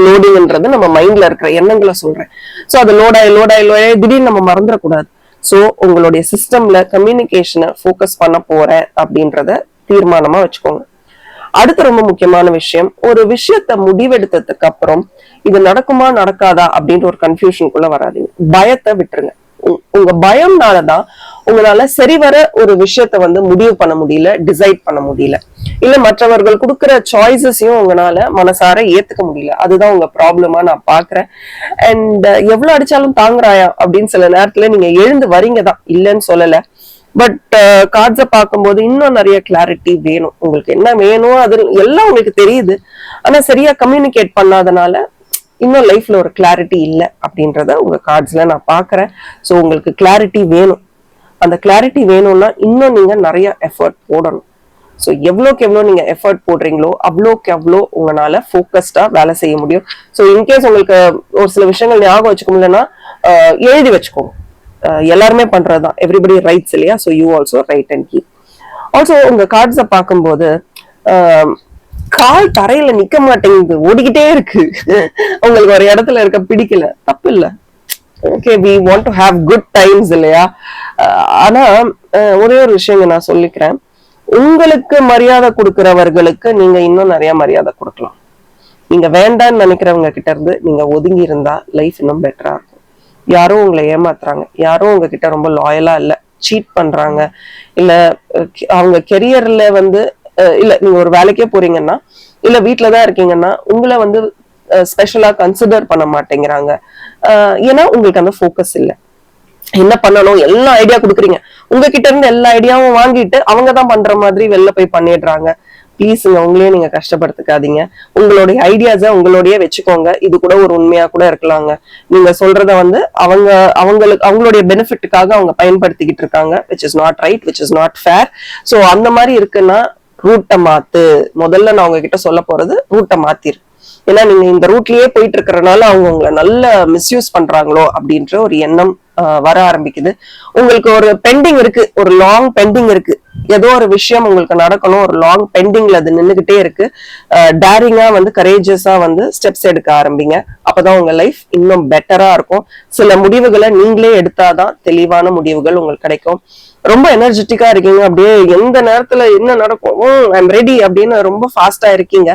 லோடிங்ன்றது நம்ம மைண்ட்ல இருக்கிற எண்ணங்களை சொல்றேன். சோ அது லோடாய் திடீர்னு நம்ம மறந்துடக்கூடாது. சோ உங்களுடைய சிஸ்டம்ல கம்யூனிகேஷனை ஃபோக்கஸ் பண்ண போறேன் அப்படின்றத தீர்மானமா வச்சுக்கோங்க. அடுத்த ரொம்ப முக்கியமான விஷயம், ஒரு விஷயத்த முடிவெடுத்ததுக்கு அப்புறம் இது நடக்குமா நடக்காதா அப்படின்ற ஒரு கன்ஃபியூஷனுக்குள்ள வராதீங்க. பயத்தை விட்டுருங்க. உங்க பயம்னாலதான் உங்களால சரிவர ஒரு விஷயத்த வந்து முடிவு பண்ண முடியல, டிசைட் பண்ண முடியல, இல்ல மற்றவர்கள் கொடுக்குற சாய்ஸஸையும் உங்களால மனசார ஏத்துக்க முடியல. அதுதான் உங்க ப்ராப்ளமா நான் பாக்குறேன். அண்ட் எவ்வளவு அடிச்சாலும் தாங்குறாயா அப்படின்னு சில நேரத்துல நீங்க எழுந்து வரீங்க தான், இல்லைன்னு சொல்லல. பட் கார்ட்ஸை பார்க்கும்போது இன்னும் நிறைய கிளாரிட்டி வேணும். உங்களுக்கு என்ன வேணும் அது எல்லாம் உங்களுக்கு தெரியுது, ஆனா சரியா கம்யூனிகேட் பண்ணாதனால இன்னும் லைஃப்ல ஒரு கிளாரிட்டி இல்லை அப்படின்றத உங்க கார்ட்ஸ்ல நான் பாக்குறேன். ஸோ உங்களுக்கு கிளாரிட்டி வேணும். அந்த கிளாரிட்டி வேணும்னா இன்னும் நீங்க நிறைய எஃபர்ட் போடணும். ஸோ எவ்வளோக்கு எவ்வளோ நீங்க எஃபர்ட் போடுறீங்களோ அவ்வளோக்கு எவ்வளோ உங்களால ஃபோக்கஸ்டா வேலை செய்ய முடியும். ஸோ இன்கேஸ் உங்களுக்கு ஒரு சில விஷயங்கள் ஞாபகம் வச்சுக்க முடியலன்னா எழுதி வச்சுக்கோங்க. எல்லாருமே பண்றதுதான், எவ்ரிபடி ரைட்ஸ் இல்லையா? So you also right and keep. Also உங்க கார்ட்ஸை பார்க்கும்போது கால் தரையில நிக்க மாட்டேங்குது, ஓடிக்கிட்டே இருக்கு. உங்களுக்கு ஒரு இடத்துல இருக்க பிடிக்கல, தப்பு இல்ல. Okay, we want to have good times இல்லையா? ஆனா ஒரே ஒரு விஷயம் நான் சொல்லிக்கிறேன், உங்களுக்கு மரியாதை கொடுக்கிறவர்களுக்கு நீங்க இன்னும் நிறைய மரியாதை கொடுக்கலாம். நீங்க வேண்டான்னு நினைக்கிறவங்க கிட்ட இருந்து நீங்க ஒதுங்கி இருந்தா லைஃப் இன்னும் பெட்டரா இருக்கும். யாரும் உங்களை ஏமாத்துறாங்க, யாரும் உங்ககிட்ட ரொம்ப லாயலா இல்ல, சீட் பண்றாங்க, இல்ல அவங்க கெரியர்ல வந்து இல்ல நீங்க ஒரு வேலைக்கே போறீங்கன்னா இல்ல வீட்டுலதான் இருக்கீங்கன்னா உங்களை வந்து ஸ்பெஷலா கன்சிடர் பண்ண மாட்டேங்கிறாங்க. ஏன்னா உங்களுக்கு அந்த ஃபோக்கஸ் இல்ல. என்ன பண்ணணும் எல்லா ஐடியா கொடுக்குறீங்க, உங்ககிட்ட இருந்து எல்லா ஐடியாவும் வாங்கிட்டு அவங்கதான் பண்ற மாதிரி வெளில போய் பண்ணிடுறாங்க. ப்ளீஸுங்க, உங்களையே நீங்க கஷ்டப்படுத்திக்காதீங்க. உங்களுடைய ஐடியாஸை உங்களோடய வச்சுக்கோங்க. இது கூட ஒரு உண்மையா கூட இருக்கலாங்க. நீங்க சொல்றத வந்து அவங்களுடைய பெனிஃபிட்டுக்காக அவங்க பயன்படுத்திக்கிட்டு இருக்காங்க, which is not right, which is not fair. So அந்த மாதிரி இருக்குன்னா ரூட்டை மாத்து. முதல்ல நான் உங்ககிட்ட சொல்ல போறது ரூட்டை மாத்திரு. ஏன்னா நீங்க இந்த ரூட்லயே போயிட்டு இருக்கிறனால அவங்க உங்களை நல்ல மிஸ்யூஸ் பண்றாங்களோ அப்படின்ற ஒரு எண்ணம் வர ஆரம்பிக்குது. உங்களுக்கு ஒரு பெண்டிங் இருக்கு, ஒரு லாங் பெண்டிங் இருக்கு, ஏதோ ஒரு விஷயம் உங்களுக்கு நடக்கணும், ஒரு லாங் பெண்டிங்ல அது நின்றுகிட்டே இருக்கு. டேரிங்கா வந்து கரேஜஸா வந்து ஸ்டெப்ஸ் எடுக்க ஆரம்பிங்க. அப்பதான் உங்க லைஃப் இன்னும் பெட்டரா இருக்கும். சில முடிவுகளை நீங்களே எடுத்தாதான் தெளிவான முடிவுகள் உங்களுக்கு கிடைக்கும். ரொம்ப எனர்ஜெட்டிக்கா இருக்கீங்க, அப்படியே எந்த நேரத்துல என்ன நடக்கும் ஐம் ரெடி அப்படின்னு ரொம்ப ஃபாஸ்டா இருக்கீங்க.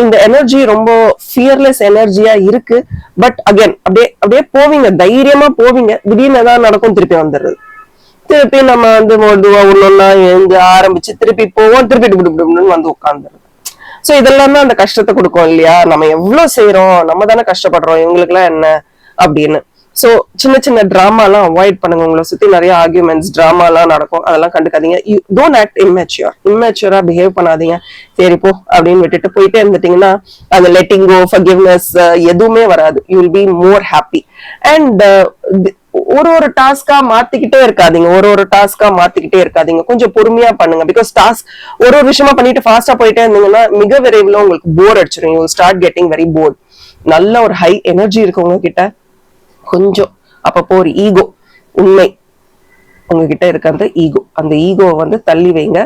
இந்த எனர்ஜி ரொம்ப ஃபியர்லெஸ் எனர்ஜியா இருக்கு. பட் அகைன் அப்படியே போவீங்க, தைரியமா போவீங்க. திடீர்னு ஏதாவது நடக்கும், திருப்பி வந்துடுறது. திருப்பி நம்ம வந்து ஒன்னொன்னா எழுந்து ஆரம்பிச்சு திருப்பி போவோம், திருப்பி வந்து உட்காந்துருது. சோ இதெல்லாம் தான் அந்த கஷ்டத்தை கொடுக்கும் இல்லையா? நம்ம எவ்வளவு செய்யறோம், நம்ம தானே கஷ்டப்படுறோம், இவங்களுக்கு எல்லாம் என்ன அப்படின்னு. சோ சின்ன சின்ன டிராமா எல்லாம் அவாய்ட் பண்ணுங்க. உங்களை சுத்தி நிறைய ஆர்கியூமெண்ட்ஸ் டிராமா எல்லாம் நடக்கும், அதெல்லாம் கண்டுக்காதீங்க. யூ டோன்ட் ஆக்ட் இம்மெச்சூரா பிஹேவ் பண்ணாதீங்க. சரி போ அப்படின்னு விட்டுட்டு போயிட்டே இருந்துட்டீங்கன்னா அந்த லெட்டிங் கோ, ஃபர்கிவ்னஸ் எதுவுமே வராது. You will be more happy. And ஒரு டாஸ்கா மாத்திக்கிட்டே இருக்காதீங்க. கொஞ்சம் பொறுமையா பண்ணுங்க. பிகாஸ் டாஸ்க் ஒரு விஷயமா பண்ணிட்டு ஃபாஸ்டா போயிட்டே இருந்தீங்கன்னா மிக விரைவில் உங்களுக்கு போர் அடிச்சிடும். You start getting very bored. நல்ல ஒரு ஹை எனர்ஜி இருக்கு உங்ககிட்ட, கொஞ்சம் அப்பப்போ ஒரு ஈகோ, உண்மை உங்ககிட்ட இருக்க அந்த ஈகோவை வந்து தள்ளி வைங்க.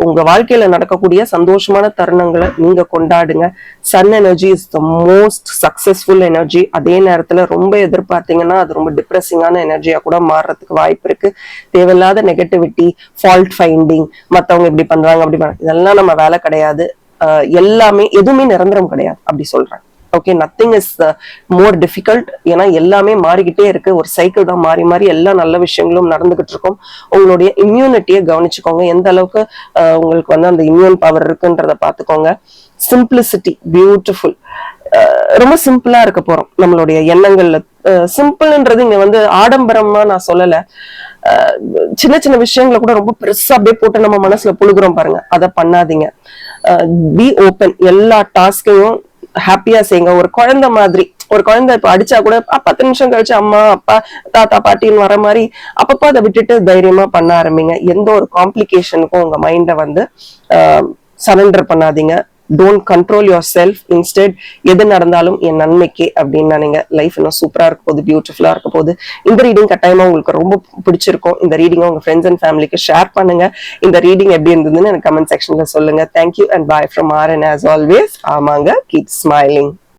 உங்க வாழ்க்கையில நடக்கக்கூடிய சந்தோஷமான தருணங்களை நீங்க கொண்டாடுங்க. Sun energy is the most successful energy. அதே நேரத்துல ரொம்ப எதிர்பார்த்தீங்கன்னா அது ரொம்ப டிப்ரெசிங்கான எனர்ஜியா கூட மாறுறதுக்கு வாய்ப்பு இருக்கு. தேவையில்லாத நெகட்டிவிட்டி, ஃபால்ட் ஃபைண்டிங், மத்தவங்க இப்படி பண்றாங்க அப்படி இதெல்லாம் நம்ம வேலை கிடையாது. எல்லாமே எதுவுமே நிரந்தரம் கிடையாது அப்படி சொல்றேன். Okay, nothing is more difficult. ஏன்னா எல்லாமே மாறிக்கிட்டே இருக்கு, ஒரு சைக்கிள் தான், மாறி மாறி எல்லா நல்ல விஷயங்களும் நடந்துகிட்டு இருக்கும். உங்களுடைய இம்யூனிட்டியை கவனிச்சுக்கோங்க, எந்த அளவுக்கு உங்களுக்கு வந்து அந்த இம்யூன் பவர் இருக்குன்றத பாத்துக்கோங்க. Simplicity beautiful. ரொம்ப சிம்பிளா இருக்க போறோம் நம்மளுடைய எண்ணங்கள்ல. சிம்பிள்ன்றது இங்க வந்து ஆடம்பரமா நான் சொல்லல, சின்ன சின்ன விஷயங்களை கூட ரொம்ப பெருசா அப்படியே போட்டு நம்ம மனசுல புழுகுறோம் பாருங்க, அதை பண்ணாதீங்க. பி ஓப்பன், எல்லா டாஸ்கையும் ஹாப்பியா செய்யுங்க. ஒரு குழந்தை மாதிரி, ஒரு குழந்தை இப்ப அடிச்சா கூட 10 நிமிஷம் கழிச்சு அம்மா அப்பா தாத்தா பாட்டின்னு வர மாதிரி அப்பப்போ அதை விட்டுட்டு தைரியமா பண்ண ஆரம்பிங்க. எந்த ஒரு காம்ப்ளிகேஷனுக்கும் உங்க மைண்ட வந்து சரண்டர் பண்ணாதீங்க. Don't control your self. Instead எது நடந்தாலும் என் நன்மைக்கு அப்படின்னு நினைங்க. லைஃப் இன்னும் சூப்பரா இருக்க போகுது, பியூட்டிஃபுல்லா இருக்க போகுது. இந்த ரீடிங் கட்டாயமா உங்களுக்கு ரொம்ப பிடிச்சிருக்கும். இந்த ரீடிங் உங்க ஃப்ரெண்ட்ஸ் அண்ட் ஃபேமிலிக்கு ஷேர் பண்ணுங்க. இந்த ரீடிங் எப்படி இருந்ததுன்னு எனக்கு கமெண்ட் செக்ஷன்ல சொல்லுங்க. Thank you and bye from RN. As always, ஆமாங்க, கீப் ஸ்மைலிங்.